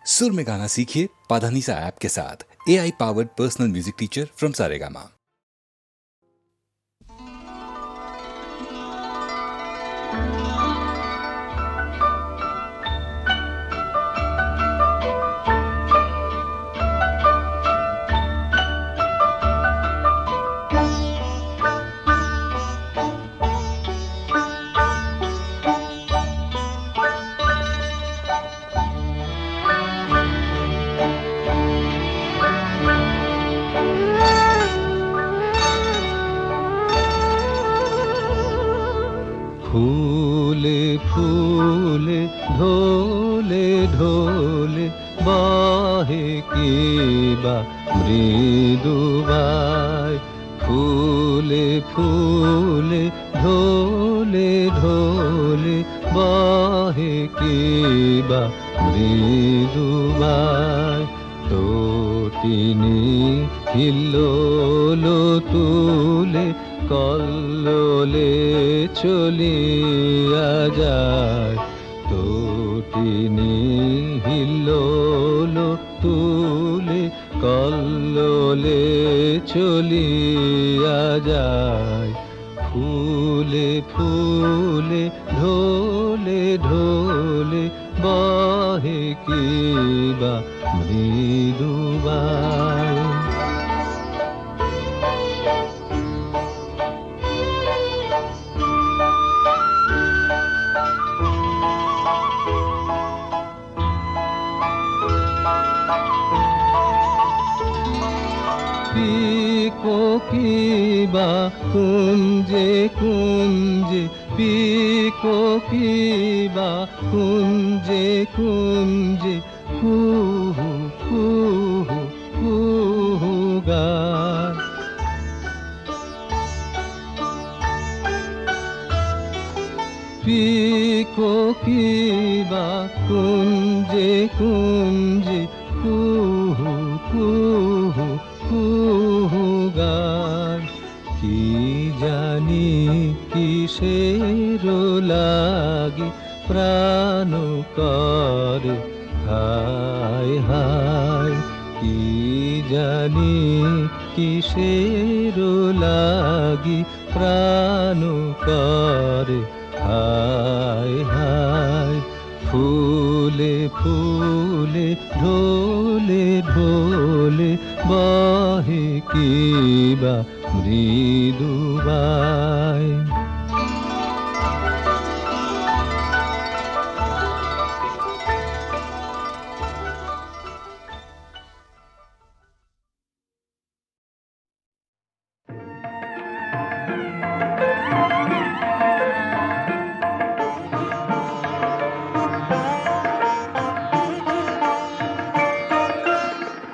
सुर में गाना सीखिए पाधानीसा ऐप के साथ। AI powered personal music teacher from Saregama. फूले फूले ढोले ढोले बाहे की बा मृदुबाई। फूले फूले ढोले ढोले बाहे की बा मृदुबाई। तोटिनी हिल्लोलो तुले কল্লোলে চলিয়া যায়। তটিনী হিল্লোলো তুলে কল্লোলে চলিয়া যায়। ফুলে ফুলে ঢোলে ঢোলে বহে কি বা মৃদুবাই। পিকোকিবা কুঞ্জে কুঞ্জে পিকোকিবা কুঞ্জে কুঞ্জে কুহু কুহু কুহু গায়। পিকোকিবা কুঞ্জে কুঞ্জে কুহু কুহু কুহু গান। কি জানি কিসের লাগি প্রাণ করে হায় হায়। কি জানি কিসের লাগি প্রাণ করে হায় হায়। ফুলে ফুলে ঢোলে ঢোলে বহে কি বা মৃদুবাই।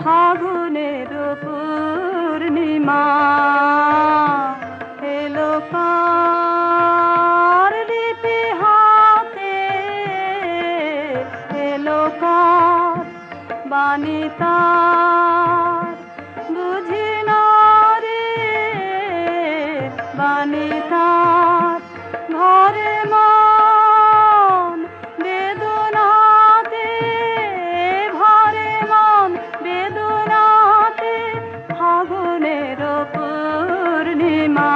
ফাগুনের পূর্ণিমা এলো কার লিপি হাতে, এলো কার বাণী তার বুঝি না রে বাণী তার। ঘরে মন বেদনাতে, ঘরে মন বেদনাতে ফাগুনের পূর্ণিমা।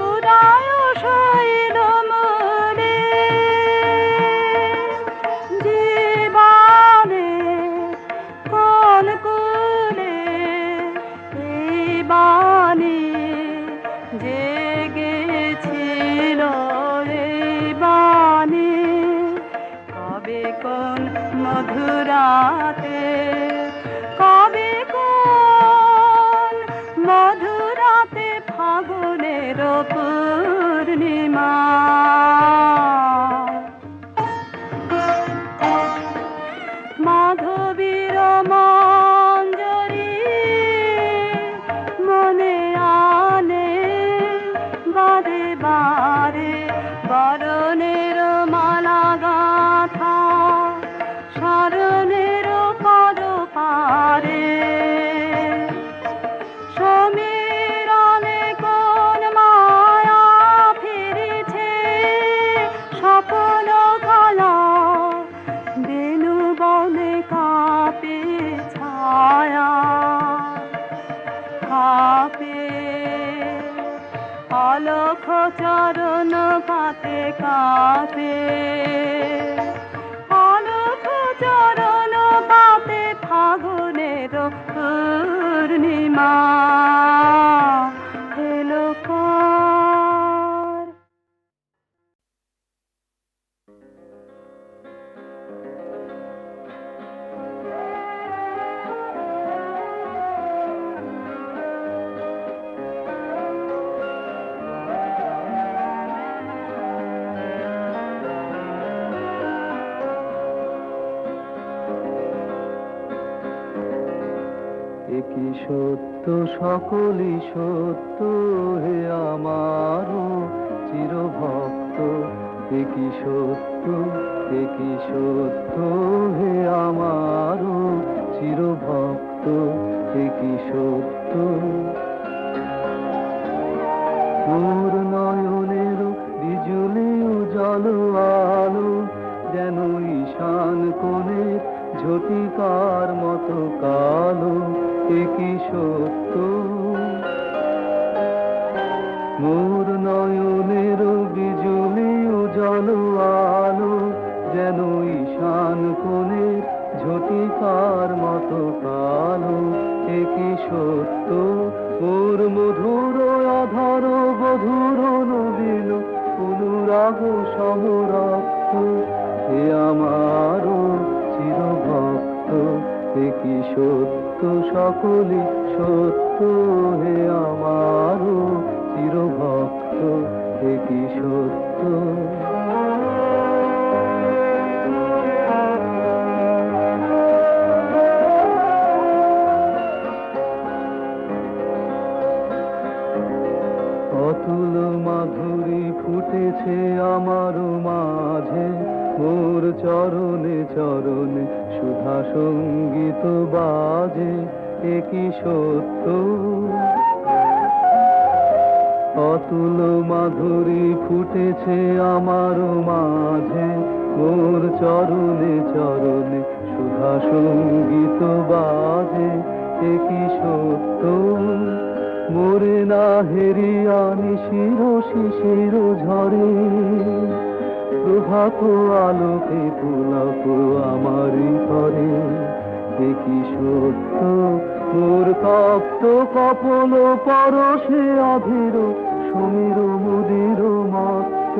উদয় শৈল মূলে জীবনে কোন কুলে এই বাণী জেগেছিল এই বাণী। কবে কোন মধুরাতে, কবে কোন মধুরাতে ফাগুনের পূর্ণিমা। মাধবীর মঞ্জরি মনে আনে বারে বারে বরণের মালা গাথা স্মরণের পদ পারে। সমীরণে কোন মা অলখ চরণ পাতে কাতে, অলখ চরণ পাতে ফাগুনের পূর্ণিমা এলো কার। কি সত্য সকলই সত্য হে আমারও চিরভক্ত, কি সত্য কি সত্য হে আমারও চিরভক্ত, কি সত্য। মোর নয়নের বিজুলি উজ্জ্বল আলো যেন ঈশান কোণের ঝটিকার মতো কালো, কি সত্য। মোর নয়নের বিজুলি উজ্জ্বল আলো যেন ঈশান কোণের ঝটিকার মতো কালো, কি সত্য। মোর মধুর অধর বধুর নবীন অনুরাগ সমরক্ত, হে আমারও চিরভক্ত, কি সত্য সকলই সত্য হে আমারও চিরভক্ত, কি সত্য। অতুল মাধুরী ফুটেছে আমার মাঝে, মোর চরণে চরণে সুধা সঙ্গীত বাজে, কি সত্য। অতুল মাধুরী ফুটেছে আমার মাঝে, মোর চরণে চরণে সুধা সঙ্গীত বাজে, কি সত্য। মোরে না হেরিয়া নিশির শিশির ঝরে, প্রভাত আলোকে পুলক আমারই করে, কি সত্য। মোর তপ্ত কপল পরশে অধীর সমীর মুদির মত্ত,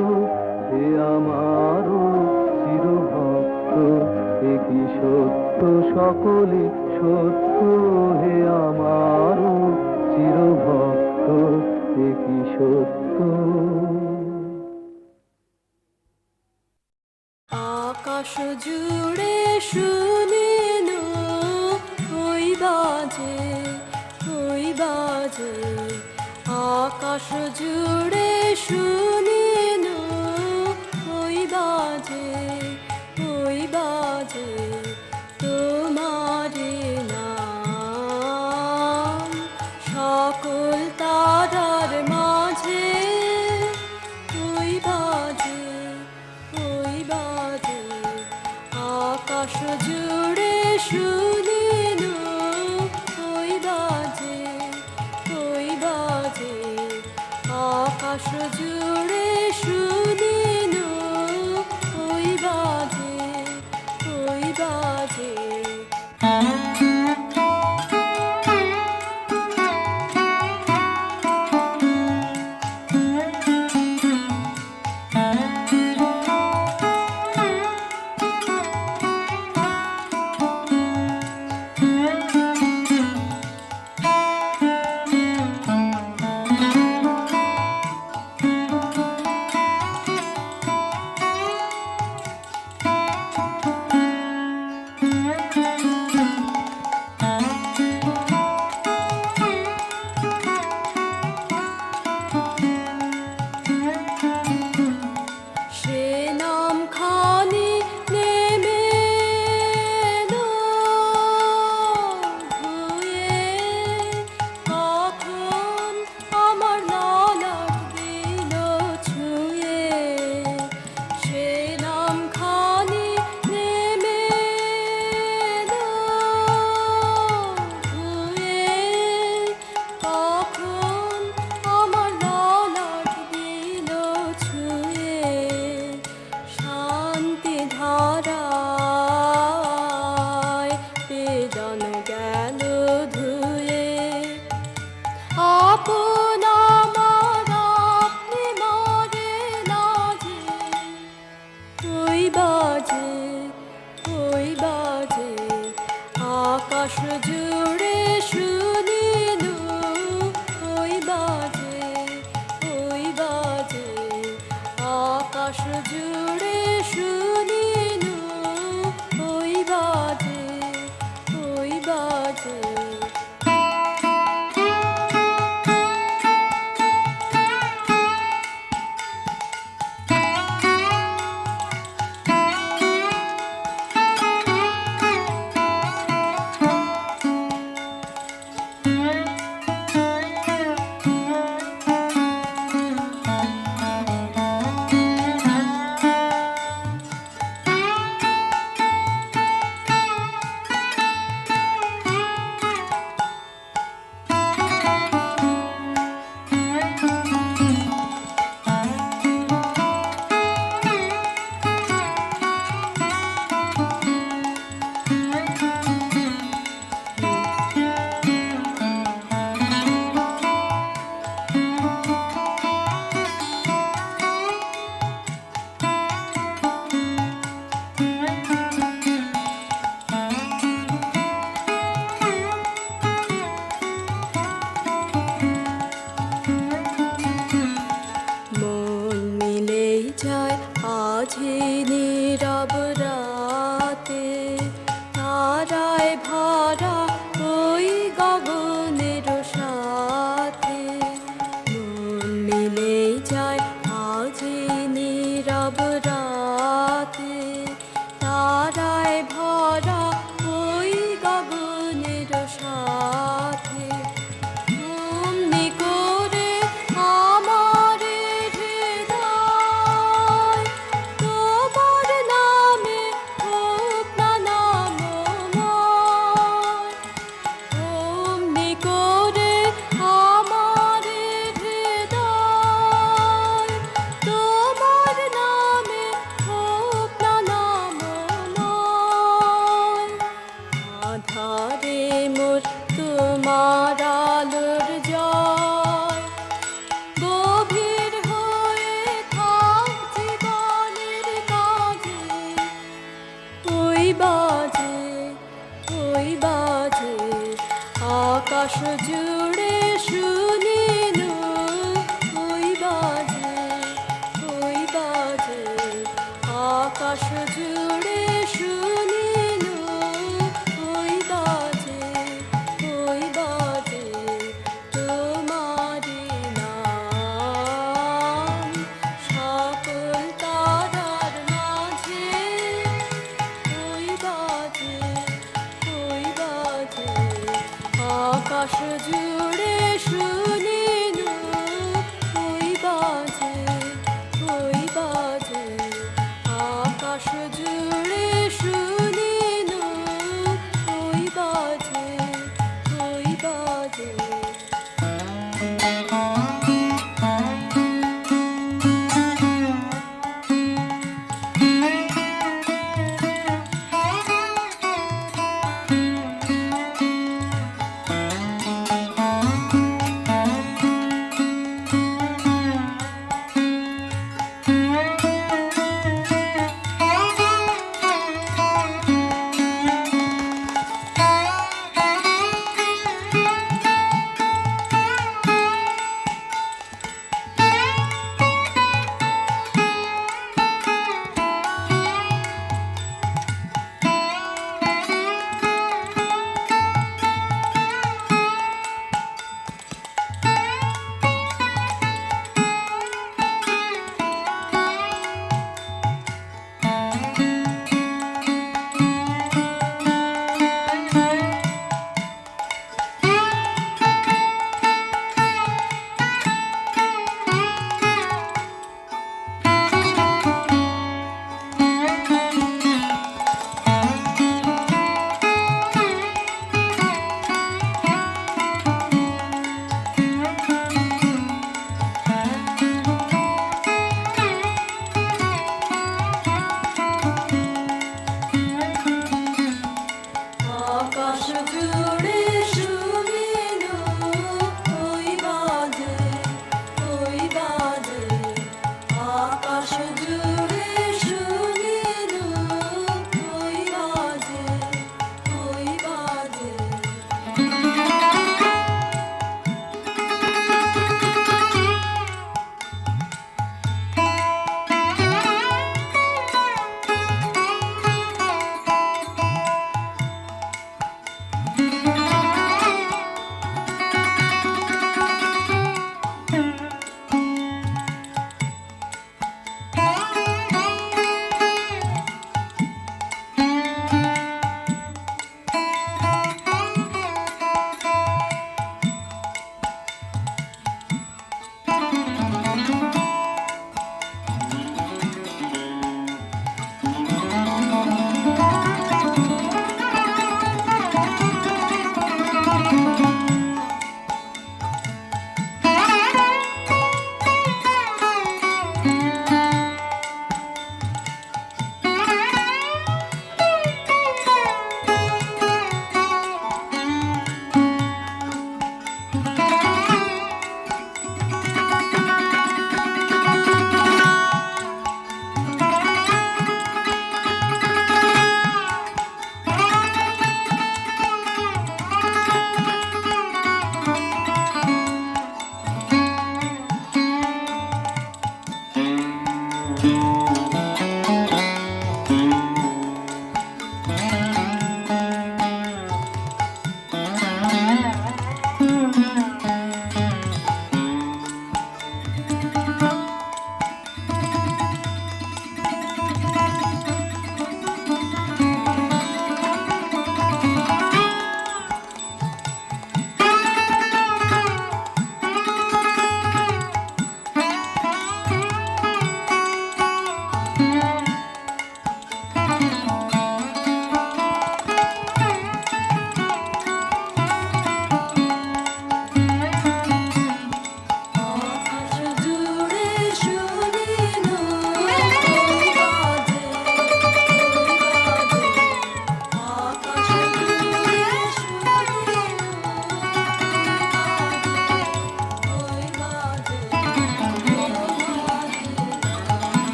হে আমারও চিরভক্ত, কি সত্য সকলে সত্য হে আমারও চিরভক্ত, কি সত্য। আকাশ জুড়ে শুনিন ওই বাজে ওই বাজে, আকাশ জুড়ে শুনিন ওই বাজে ওই বাজে, তোমারি নাম সকল তারার মাঝে, ওই বাজে ওই বাজে, আকাশ জুড়ে শুনিন ওই বাজে ওই বাজে, আকাশ জুড়ে শুনিন ওই বাজে ওই বাজে। মাঝে নীরব রাতে তারায় ভরা ওই গগনের সাথে মন মিলে যায় আজে নীরব রাতে তারায় ভরা ওই গগনের সাথে অমনি করে আমার হৃদয় তোমার নামে হোক না নামময়। অমনি করে আমার হৃদয় তোমার নামে হোক না নামময়। আধারে মোর তোমার আলোর জয় গভীর হয়ে থাক জীবনের কাজে ওই বাজে আকাশ জুড়ে শুনিনু ওই বাজে আকাশ জুড়ে শুনিনু ওই বাজে তোমারি নাম সকল তারার মাঝে ওই বাজে আকাশ জুড়ে আকাশ জুড়ে শুনিনু ওই বাজে আকাশ জুড়ে শুনিনু ওই বাজে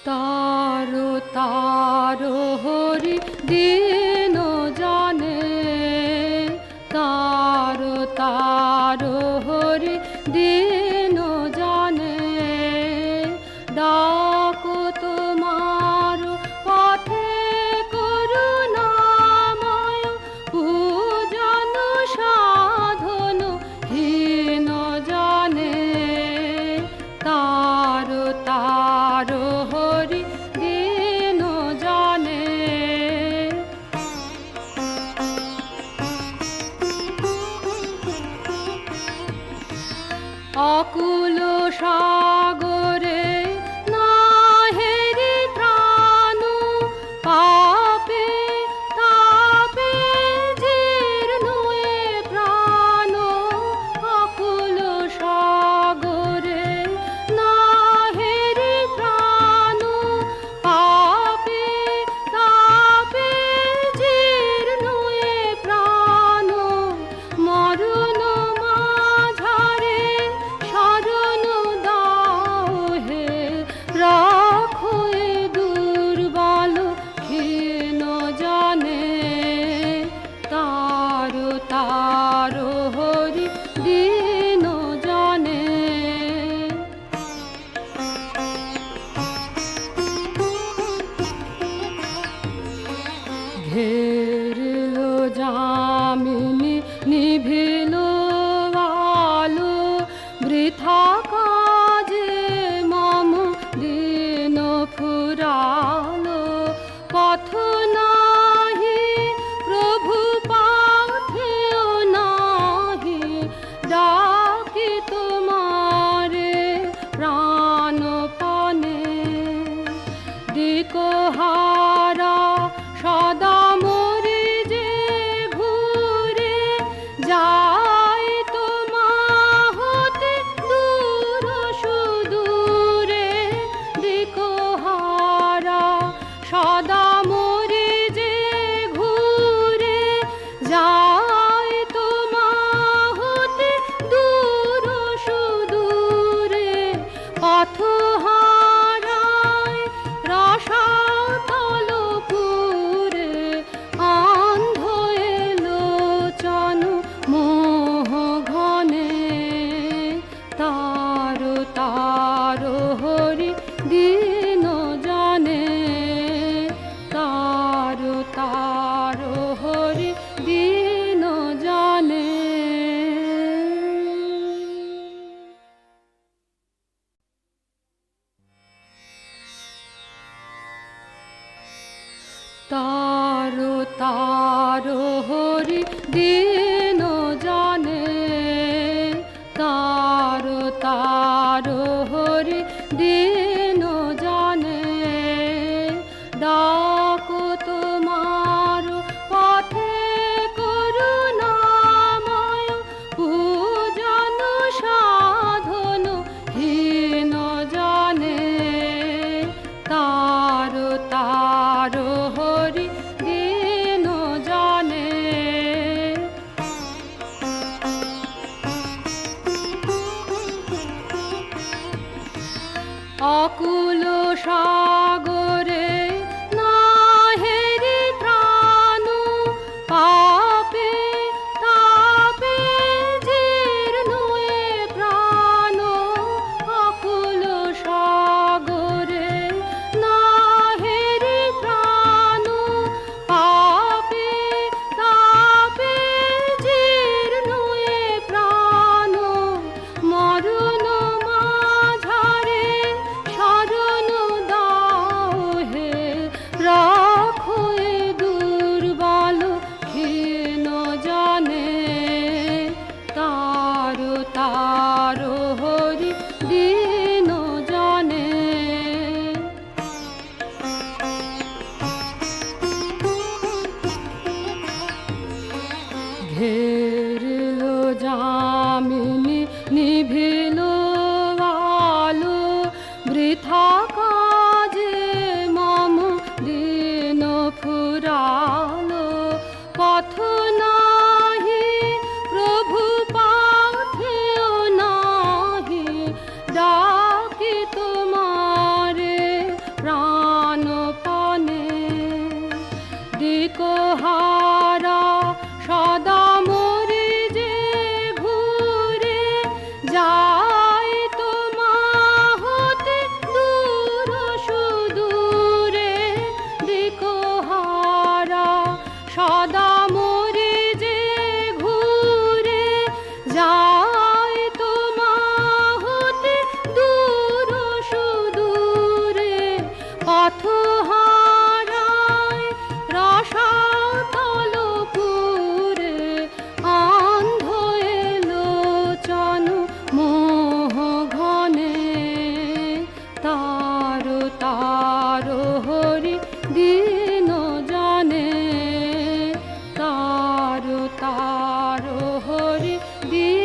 तारो तारो हरि दिन जाने तारो तारो हरि दिन जाने डाको तुम्हार पथे करुणामय पूजन साधन हीन जाने तारो तारो हरि दिन जाने অকুল সাগরে নাহেরি ত্রাণ পাপে তাপে জীর্ণ এ প্রাণ অকুল সাগরে নাহেরি ত্রাণ পাপে তাপে জীর্ণ এ প্রাণ মরণ মাঝারে শরণ দাও হে রাখো এ দুর্বল ক্ষীণ জানে তারো তারো হরি দিন জানে ঘেরলো জামিনী নিভিল আলো বৃথা কাজে মম দিন ফুরালো পথ নাহি প্রভু পাথেও নাহি ডাকি তোমারে প্রাণপণে দিকহারা সদা তারো হরি দিন জানে, তারো তারো হরি দিন জানে। তারো তারো হরি দিন জানে, তারো তারো হরি দিন জানে। ডাকো তোমার পথে করুণাময়, পূজন সাধন হীন জানে। তারো তারো হরি দিন জানে। অকুল সাগরে নাহেরি প্রাণ, পাপে তাপে জীর্ণ এ প্রাণ। অকুল সাগরে নাহেরি প্রাণ, পাপে তাপে জীর্ণ এ প্রাণ। মরণ মাঝারে শরণ দাও হে, রাখো এ দুর্বল ক্ষীণ জানে। তারো তারো হরি দিন জানে। ঘেরলো যামিনী নিভিল আলো, বৃথা কাজে মম দিন ফুরালো। পথ নাহি প্রভু পাথেও নাহি, ডাকি তোমারে প্রাণপণে। দিকহারা সদা মরি যে ঘুরে, যাই তোমা হতে দূর সুদূরে। দিকহারা সদা মরি যে ঘুরে, যাই তোমা হতে দূর সুদূরে। পথ হারায় রসাতল পুরে, অন্ধ এলোচন মোহ ঘনে। তারো তারো হরি দিন জানে, তারো তারো হরি দিন